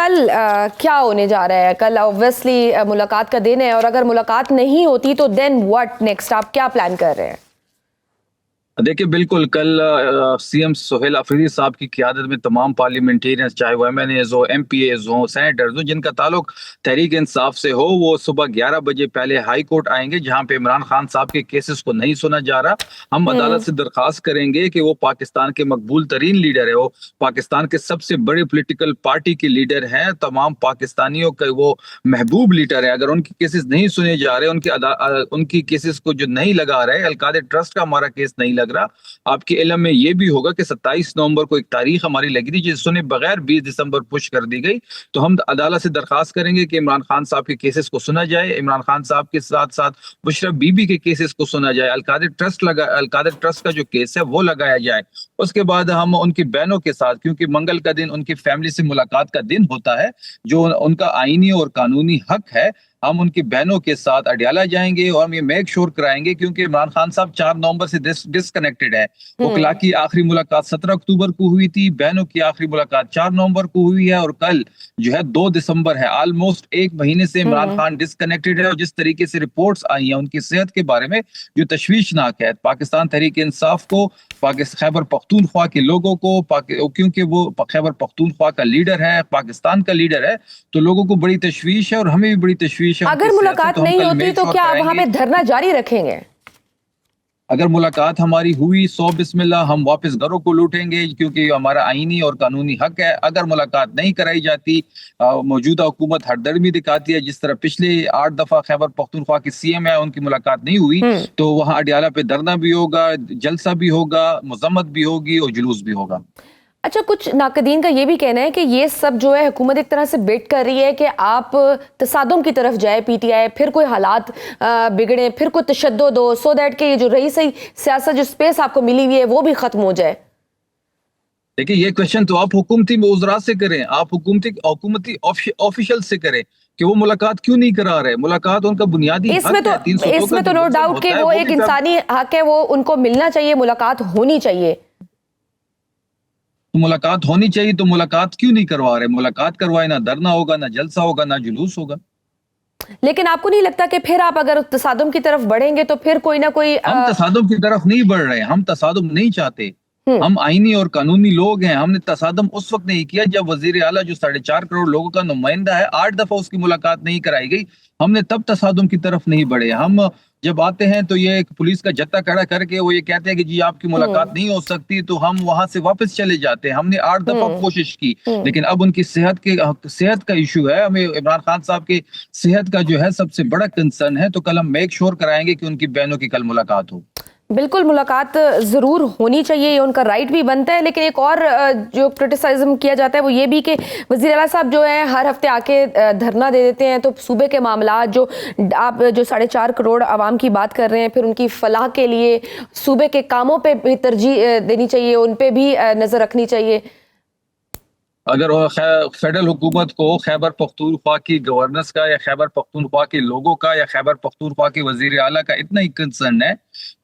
कल क्या होने जा रहा है? कल ऑब्वियसली मुलाकात का दिन है और अगर मुलाकात नहीं होती तो देन व्हाट नेक्स्ट? आप क्या प्लान कर रहे हैं? देखिए, बिल्कुल कल सीएम सोहेल अफरीदी साहब की क़यादत में तमाम पार्लियामेंटेरियंस, चाहे वो एमएनएज हो, एमपीएज हो, सेनेटर्स हो, जिनका ताल्लुक तहरीक इंसाफ से हो, वो सुबह 11 बजे पहले हाई कोर्ट आएंगे, जहां पे इमरान खान साहब के केसेस को नहीं सुना जा रहा। हम अदालत हम्म। से दरखास्त करेंगे कि वो पाकिस्तान के मकबूल तरीन लीडर है, वो पाकिस्तान के सबसे बड़े पोलिटिकल पार्टी के लीडर हैं, तमाम पाकिस्तानियों का वो महबूब लीडर है। अगर उनके केसेस नहीं सुने जा रहे, उनकी केसेस को जो नहीं लगा रहे, अलकायदा ट्रस्ट का हमारा केस नहीं लग रहा। आपके इल्म में ये भी होगा कि 27 नवंबर को एक तारीख हमारी लगी थी, जिसे सुने बगैर 20 दिसंबर पुश कर दी गई। तो हम अदालत से दरखास्त करेंगे कि इमरान खान साहब के केसेस को सुना जाए, इमरान खान साहब के साथ साथ मुशर्रफ बीबी के केसेस को सुना जाए, अलकायदा ट्रस्ट का जो केस है वो लगाया जाए। उसके बाद हम उनकी बहनों के साथ, क्योंकि मंगल का दिन उनकी फैमिली से मुलाकात का दिन होता है, जो उनका आईनी और कानूनी हक है, हम उनकी बहनों के साथ अडियाला जाएंगे और हम ये मेक श्योर कराएंगे, क्योंकि इमरान खान साहब 4 नवंबर से डिस्कनेक्टेड है। वकला की आखिरी मुलाकात 17 अक्टूबर को हुई थी, बहनों की आखिरी मुलाकात 4 नवंबर को हुई है और कल जो है 2 दिसंबर है। ऑलमोस्ट 1 महीने से इमरान खान डिस्कनेक्टेड है और जिस तरीके से रिपोर्ट्स आई हैं उनकी सेहत के बारे में, जो तशवीशनाक है, पाकिस्तान तहरीक इंसाफ को, खैबर पख्तूनख्वा के लोगों को, क्योंकि वो खैबर पख्तूनख्वा का लीडर है, पाकिस्तान का लीडर है, तो लोगों को बड़ी तशवीश है और हमें भी बड़ी तशवीश है। अगर मुलाकात नहीं होती तो क्या आप वहां पे धरना जारी रखेंगे? अगर मुलाकात हमारी हुई, सौ बिस्मिल्लाह, हम वापस घरों को लौटेंगे, क्योंकि हमारा आईनी और कानूनी हक है। अगर मुलाकात नहीं कराई जाती, मौजूदा हुकूमत हरदर्मी दिखाती है, जिस तरह पिछले 8 दफा खैबर पख्तूनख्वा की सीएम है, उनकी मुलाकात नहीं हुई, तो वहां अडियाला पे धरना भी होगा, जलसा भी होगा, मजम्मत भी होगी और जुलूस भी होगा। अच्छा, कुछ नाकदीन का ये भी कहना है कि ये सब जो है हुकूमत एक तरह से बेट कर रही है कि आप तसादुम की तरफ जाए पीटीआई, फिर कोई हालात बिगड़े, फिर कोई तशद्दुद हो, सो दैट के ये जो रही सही सियासत जो स्पेस आपको मिली हुई है वो भी खत्म हो जाए। देखिए, ये क्वेश्चन तो आप हुकूमती उज़रा से करें, आप हुकूमती ऑफिशियल से करें कि वो मुलाकात क्यों नहीं करा रहे। मुलाकात उनका बुनियादी हक है, 302 इसमें तो नो डाउट कि वो एक इंसानी हक है, वो उनको मिलना चाहिए, मुलाकात होनी चाहिए। तो मुलाकात होनी चाहिए, तो मुलाकात क्यों नहीं करवा रहे? मुलाकात करवाए, ना धरना होगा, ना जलसा होगा, ना जुलूस होगा। लेकिन आपको नहीं लगता कि फिर आप अगर तसादुम की तरफ बढ़ेंगे तो फिर कोई ना कोई हम तसादुम की तरफ नहीं बढ़ रहे, हम तसादुम नहीं चाहते। हम आईनी और कानूनी लोग हैं। हमने तसादम उस वक्त नहीं किया जब वजीर आला, जो 4.5 करोड़ लोगों का नुमाइंदा है, 8 दफा उसकी मुलाकात नहीं कराई गई, हमने तब तसादुम की तरफ नहीं बढ़े। हम जब आते हैं तो ये एक पुलिस का जत्था खड़ा करके वो ये कहते हैं कि जी आपकी मुलाकात नहीं हो सकती, तो हम वहां से वापस चले जाते हैं। हमने 8 दफा कोशिश की, लेकिन अब उनकी सेहत का इशू है। हमें इमरान खान साहब की सेहत का जो है सबसे बड़ा कंसर्न है, तो कल हम मेक श्योर कराएंगे कि उनकी बहनों की कल मुलाकात हो। बिल्कुल, मुलाकात ज़रूर होनी चाहिए, ये उनका राइट भी बनता है। लेकिन एक और जो क्रिटिसाइज्म किया जाता है वो ये भी कि वज़ीर आला साहब जो है हर हफ्ते आके धरना दे देते हैं, तो सूबे के मामला जो आप जो 4.5 करोड़ आवाम की बात कर रहे हैं, फिर उनकी फलाह के लिए सूबे के कामों पे भी तरजीह देनी चाहिए, उन पे भी नज़र रखनी चाहिए। अगर फेडरल हुकूमत को खैबर पख्तूनख्वा की गवर्नेंस का, या खैबर पख्तूनख्वा के लोगों का, या खैबर पख्तूनख्वा के वजीर आला का इतना ही कंसर्न है,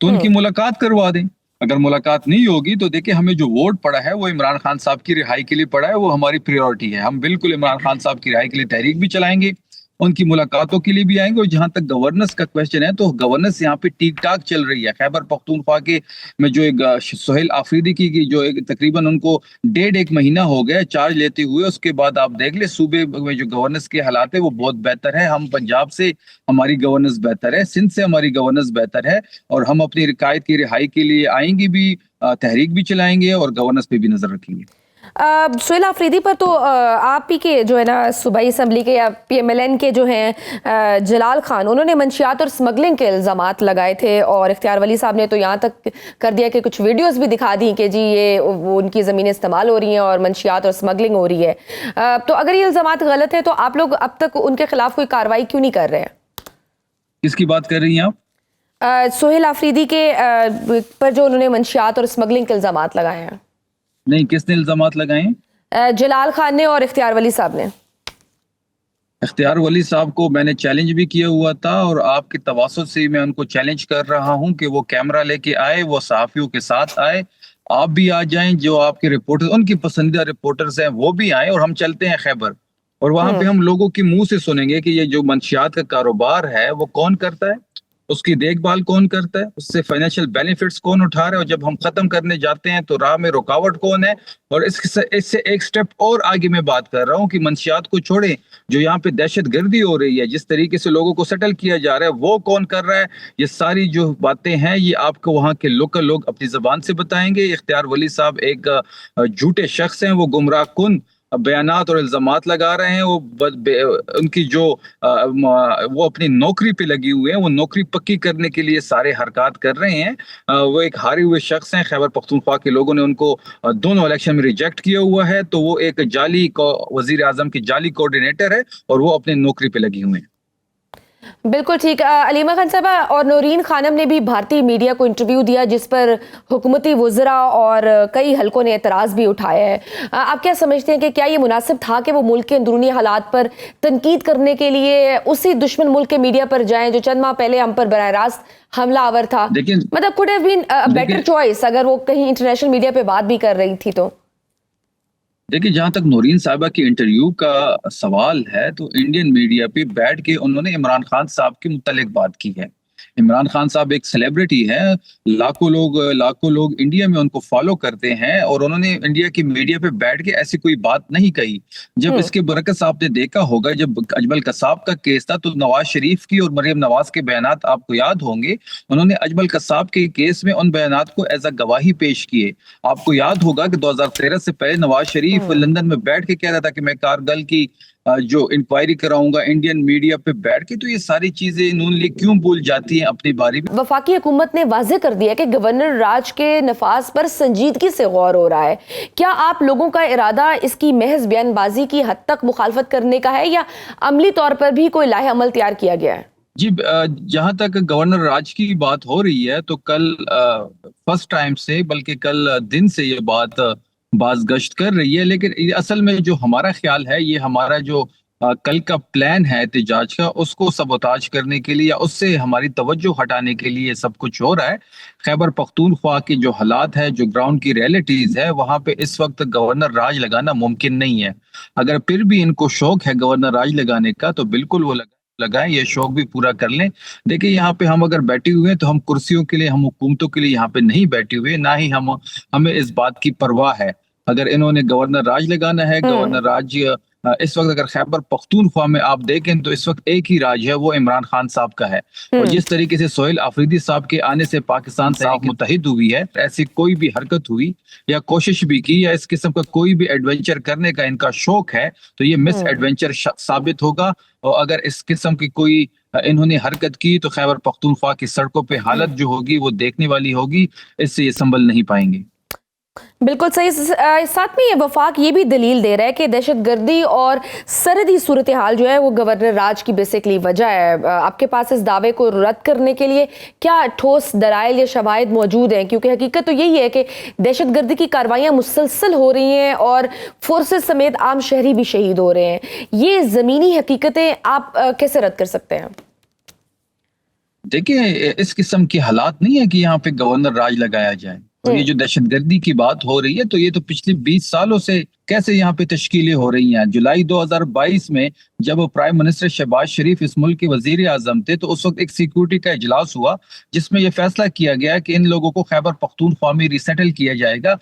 तो उनकी मुलाकात करवा दें। अगर मुलाकात नहीं होगी तो देखिए, हमें जो वोट पड़ा है वो इमरान खान साहब की रिहाई के लिए पड़ा है, वो हमारी प्रायोरिटी है। हम बिल्कुल इमरान खान साहब की रिहाई के लिए तहरीक भी चलाएंगे, उनकी मुलाकातों के लिए भी आएंगे। और जहां तक गवर्नेंस का क्वेश्चन है, तो गवर्नेंस यहाँ पे ठीक ठाक चल रही है। खैबर पख्तूनख्वा के में जो एक सोहेल आफरीदी की जो एक तकरीबन उनको 1.5 महीना हो गया चार्ज लेते हुए, उसके बाद आप देख ले सूबे में जो गवर्नेंस के हालात है वो बहुत बेहतर है। हम पंजाब से हमारी गवर्नेंस बेहतर है, सिंध से हमारी गवर्नेंस बेहतर है, और हम अपनी रिकायत की रिहाई के लिए आएंगे भी, तहरीक भी चलाएंगे और गवर्नेंस पे भी नजर रखेंगे। सोहेल आफरीदी पर तो आप ही के जो है ना सूबाई असम्बली के या पीएमएलएन के जो हैं जलाल खान, उन्होंने मंशियात और स्मगलिंग के इल्ज़ामात लगाए थे, और इख्तियार वली साहब ने तो यहाँ तक कर दिया कि कुछ वीडियोस भी दिखा दी कि जी ये वो उनकी ज़मीनें इस्तेमाल हो रही हैं और मंशियात और स्मगलिंग हो रही है। तो अगर ये इल्ज़ामात गलत है तो आप लोग अब तक उनके खिलाफ कोई कार्रवाई क्यों नहीं कर रहे हैं? किसकी बात कर रही हैं आप? सोहेल आफरीदी के पर जो उन्होंने मंशियात और स्मगलिंग के इल्ज़ामात लगाए हैं। नहीं, किसने इल्जामात लगाए? जलाल खान ने और इख्तियार वली साहब ने। इख्तियार वली साहब को मैंने चैलेंज भी किया हुआ था, और आपके तवासुत से मैं उनको चैलेंज कर रहा हूं कि वो कैमरा लेके आए, वो सहाफियों के साथ आए, आप भी आ जाएं, जो आपके रिपोर्टर, उनकी पसंदीदा रिपोर्टर्स हैं वो भी आए, और हम चलते हैं खैबर। और वहां पे हम लोगों के मुंह से सुनेंगे कि ये जो मंशियात का कारोबार है वो कौन करता है, उसकी देखभाल कौन करता है, उससे फाइनेंशियल बेनिफिट्स कौन उठा रहा है, और जब हम खत्म करने जाते हैं तो राह में रुकावट कौन है। और इससे एक स्टेप और आगे मैं बात कर रहा हूँ कि मंशियात को छोड़ें, जो यहाँ पे दहशत गर्दी हो रही है, जिस तरीके से लोगों को सेटल किया जा रहा है, वो कौन कर रहा है। ये सारी जो बातें हैं ये आपको वहाँ के लोकल लोग अपनी जबान से बताएंगे। इख्तियार वली साहब एक झूठे शख्स हैं, वो गुमराह कुन बयानात और इल्जामात लगा रहे हैं। उनकी जो वो अपनी नौकरी पे लगी हुए हैं, वो नौकरी पक्की करने के लिए सारे हरकत कर रहे हैं। वो एक हारे हुए शख्स हैं। खैबर पख्तूनख्वा के लोगों ने उनको दोनों इलेक्शन में रिजेक्ट किया हुआ है, तो वो एक वजीर आजम की जाली कोऑर्डिनेटर है और वो अपनी नौकरी पे लगी हुए हैं। बिल्कुल ठीक। अलीमा खान साहबा और नौरीन खानम ने भी भारतीय मीडिया को इंटरव्यू दिया, जिस पर हुकूमती वज़रा और कई हलकों ने एतराज़ भी उठाया है। आप क्या समझते हैं कि क्या ये मुनासिब था कि वो मुल्क के अंदरूनी हालात पर तनकीद करने के लिए उसी दुश्मन मुल्क के मीडिया पर जाएं जो चंद माह पहले हम पर बराह रास्त हमलावर था? मतलब could have been better choice अगर वो कहीं इंटरनेशनल मीडिया पे बात भी कर रही थी तो। देखिए, जहां तक नौरीन साहिबा की इंटरव्यू का सवाल है, तो इंडियन मीडिया पे बैठ के उन्होंने इमरान खान साहब के मुतालिक बात की है। इमरान खान साहब एक सेलिब्रिटी है, लाखों लोग इंडिया में उनको फॉलो करते हैं, और उन्होंने इंडिया की मीडिया पे बैठ के ऐसी कोई बात नहीं कही। जब इसके बरकस आपने देखा होगा, जब अजमल कसाब का केस था, तो नवाज शरीफ की और मरियम नवाज के बयानात आपको याद होंगे। उन्होंने अजमल कसाब के केस में उन बयानात को एज अ गवाही पेश किए। आपको याद होगा कि 2013 से पहले नवाज शरीफ लंदन में बैठ के कह रहा था कि मैं कारगिल की जो इंक्वायरी कराऊंगा इंडियन मीडिया पे बैठ के। तो ये सारी चीजें नून लीग क्यों भूल जाती हैं अपनी बारी में? वफाकी हुकूमत ने वाज़ेह कर दिया कि गवर्नर राज के नफाज पर संजीदगी से गौर हो रहा है। क्या आप लोगों का इरादा इसकी महज बयानबाजी की हद तक मुखालफत करने का है, या अमली तौर पर भी कोई लाहे अमल तैयार किया गया है? जी, जहां तक गवर्नर राज की बात हो रही है, तो कल फर्स्ट टाइम से, बल्कि कल दिन से ये बात बाज़गश्त कर रही है। लेकिन असल में जो हमारा ख्याल है, ये हमारा जो कल का प्लान है एहतजाज का, उसको सबोताज करने के लिए या उससे हमारी तवज्जो हटाने के लिए सब कुछ हो रहा है। खैबर पख्तूनख्वा की जो हालात है, जो ग्राउंड की रियलिटीज है, वहां पे इस वक्त गवर्नर राज लगाना मुमकिन नहीं है। अगर फिर भी इनको शौक है गवर्नर राज लगाने का, तो बिल्कुल वो लगाएं, ये शौक भी पूरा कर लें। देखिए, यहाँ पे हम अगर बैठे हुए हैं तो हम कुर्सियों के लिए, हम हुकूमतों के लिए यहाँ पे नहीं बैठे हुए, ना ही हमें इस बात की परवाह है। अगर इन्होंने गवर्नर राज लगाना है, गवर्नर राज इस वक्त अगर खैबर पख्तूनख्वा में आप देखें तो इस वक्त एक ही राज है, वो इमरान खान साहब का है। और जिस तरीके से सोहेल आफरीदी साहब के आने से पाकिस्तान साफ मुतहिद हुई है, ऐसी कोई भी हरकत हुई या कोशिश भी की या इस किस्म का कोई भी एडवेंचर करने का इनका शौक है, तो ये मिस एडवेंचर साबित होगा। और अगर इस किस्म की कोई इन्होंने हरकत की, तो खैबर पख्तूनख्वा की सड़कों पे हालत जो होगी वो देखने वाली होगी। इससे ये संभल नहीं पाएंगे। बिल्कुल सही। साथ में ये वफाक ये भी दलील दे रहा है कि दहशतगर्दी और सरहदी सूरत हाल जो है वो गवर्नर राज की बेसिकली वजह है। आपके पास इस दावे को रद्द करने के लिए क्या ठोस दलाइल या शवाहिद मौजूद हैं? क्योंकि हकीकत तो यही है कि दहशतगर्दी की कार्रवाइयाँ मुसलसल हो रही हैं और फोर्सेस समेत आम शहरी भी शहीद हो रहे हैं। ये ज़मीनी हकीकतें आप कैसे रद्द कर सकते हैं? देखिए, इस किस्म के हालात नहीं है कि यहाँ पे गवर्नर राज लगाया जाए। और ये जो दहशतगर्दी की बात हो रही है, तो ये तो पिछले 20 सालों से कैसे यहाँ पे तश्कीलें हो रही हैं। जुलाई 2022 में जब प्राइम मिनिस्टर शहबाज शरीफ इस मुल्क के वजीर आजम थे, तो उस वक्त एक सिक्योरिटी का इजलास हुआ जिसमें यह फैसला किया गया कि इन लोगों को खैबर पख्तूनख्वा में रिसेटल किया जाएगा।